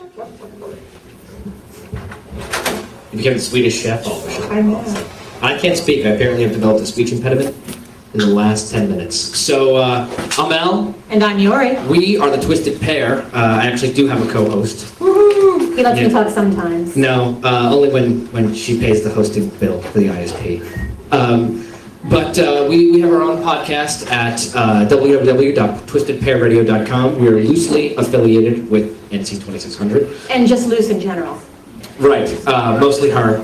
You became the Swedish chef. I know. I can't speak. I apparently have developed a speech impediment in the last 10 minutes. So, I'm Al. And I'm Yori. We are the Twisted Pair. I actually do have a co-host. Woohoo! He lets me Yeah. talk sometimes. No, only when she pays the hosting bill for the ISP. But we have our own podcast at www.twistedpairradio.com. We are loosely affiliated with NC 2600. And just loose in general. Right, mostly her.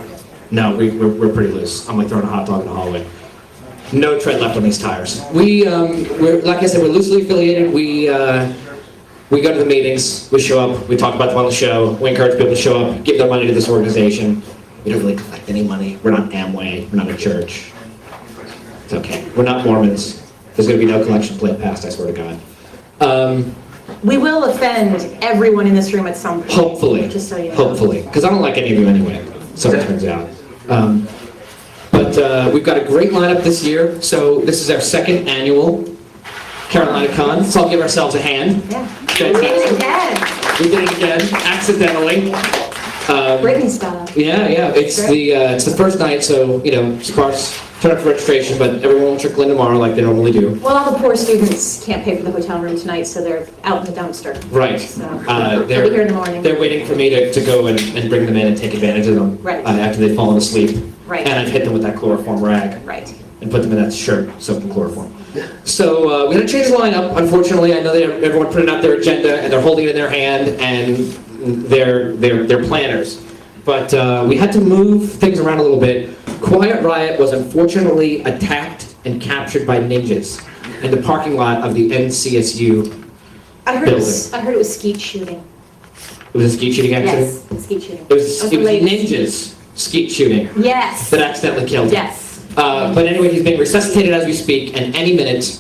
No, we're pretty loose. I'm like throwing a hot dog in the hallway. No tread left on these tires. We're like I said, we're loosely affiliated. We go to the meetings, we show up, we talk about them on the show, we encourage people to show up, give their money to this organization. We don't really collect any money. We're not Amway, we're not a church. It's okay. We're not Mormons. There's going to be no collection plate passed, I swear to God. We will offend everyone in this room at some point. Hopefully. Just so you know. Hopefully. Because I don't like any of you anyway, so it turns out. But we've got a great lineup this year. So this is our second annual CarolinaCon. So I'll give ourselves a hand. Yeah. Fantastic. We did it again. We did it again, accidentally. Brittany style. Yeah. It's the first night, so sparse turn up for registration, but everyone will trickle in tomorrow like they normally do. Well, all the poor students can't pay for the hotel room tonight, so they're out in the dumpster. Right. So They're they'll be here in the morning. They're waiting for me to go and bring them in and take advantage of them. Right. After they've fallen asleep. Right. And I've hit them with that chloroform rag. Right. And put them in that shirt soaked in chloroform. So we had to change the lineup. Unfortunately, I know that everyone put out their agenda and they're holding it in their hand and they're planners. But we had to move things around a little bit. Quiet Riot was unfortunately attacked and captured by ninjas in the parking lot of the NCSU I heard it was skeet shooting. It was a skeet shooting accident? Yes, skeet shooting. It was the latest. ninjas skeet shooting Yes. that accidentally killed him. Yes. But anyway, he's being resuscitated as we speak, and any minute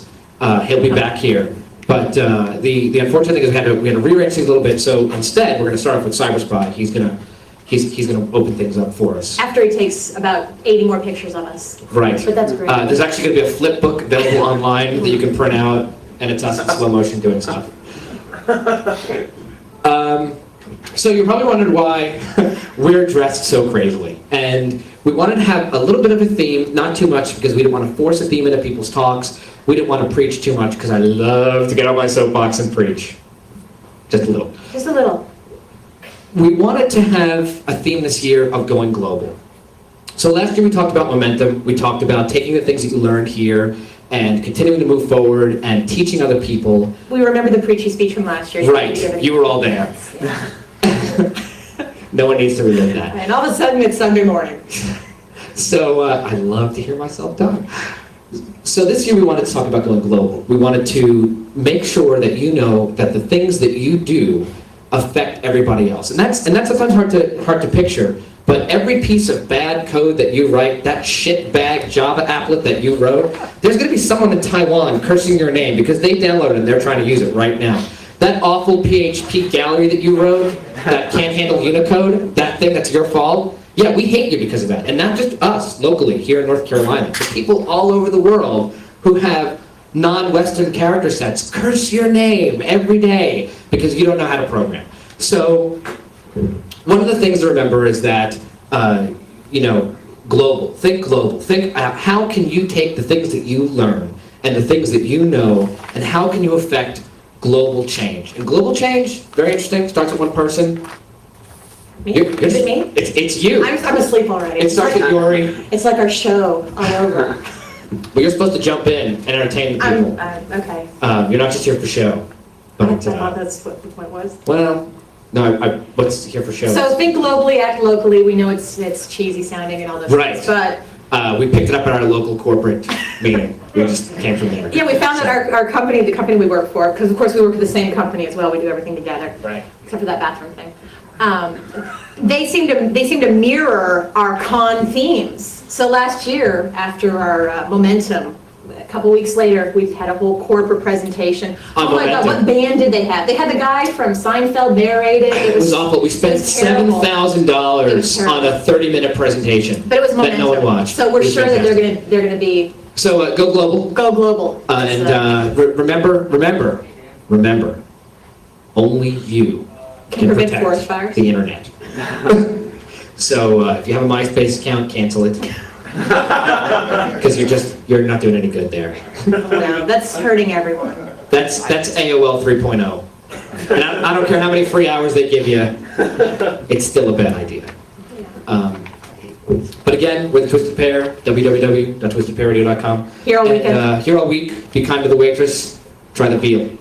he'll be back here. But the unfortunate thing is we had to rearrange things a little bit. So instead, we're going to start off with Cyberspy. He's gonna open things up for us. After he takes about 80 more pictures of us. Right. But that's great. There's actually going to be a flip book available online that you can print out, and it's us in slow motion doing stuff. So you're probably wondering why we're dressed so crazily. And we wanted to have a little bit of a theme, not too much, because we didn't want to force a theme into people's talks. We didn't want to preach too much, because I love to get on my soapbox and preach. Just a little. Just a little. We wanted to have a theme this year of going global. So last year we talked about momentum. We talked about taking the things that you learned here and continuing to move forward and teaching other people. We remember the preachy speech from last year. Right, you were all there. Yeah. No one needs to relive that. And all of a sudden it's Sunday morning. So I love to hear myself talk. So this year we wanted to talk about going global. We wanted to make sure that you know that the things that you do affect everybody else. And that's sometimes hard to picture. But every piece of bad code that you write, that shitbag Java applet that you wrote, there's going to be someone in Taiwan cursing your name because they downloaded it and they're trying to use it right now. That awful PHP gallery that you wrote that can't handle Unicode, that thing that's your fault, yeah, we hate you because of that. And not just us, locally, here in North Carolina, but people all over the world who have non-Western character sets curse your name every day because you don't know how to program. So one of the things to remember is that, global. Think global. Think how can you take the things that you learn and the things that you know, and how can you affect global change? And global change, very interesting, starts with one person. Me? Is it me? It's you. I'm asleep already. It starts with Yori. It's like our show all over. But you're supposed to jump in and entertain the people. Okay. You're not just here for show. But, I thought that's what the point was. Well, no, what's here for show? So think globally, act locally. We know it's cheesy sounding and all those Right. things, but we picked it up at our local corporate meeting. We just came from there. yeah, we found that our company, the company we work for, because of course we work for the same company as well. We do everything together, Right. except for that bathroom thing. They seem to mirror our con themes. So last year, after our momentum, a couple weeks later, we had a whole corporate presentation. On Oh my God, what band did they have? They had the guy from Seinfeld narrated. It was awful. We spent terrible. $7,000 on a 30-minute presentation But it was momentum. that no one watched. So we're It was sure that fantastic. they're gonna be So go global. go global. Remember, only you Can prevent forest fires. the internet. So if you have a MySpace account, cancel it. Because you're not doing any good there. No, that's hurting everyone. That's AOL 3.0. And I don't care how many free hours they give you, it's still a bad idea. But again, we're the Twisted Pair, www.twistedpairradio.com. Here all weekend. And, here all week, be kind to the waitress, try the veal.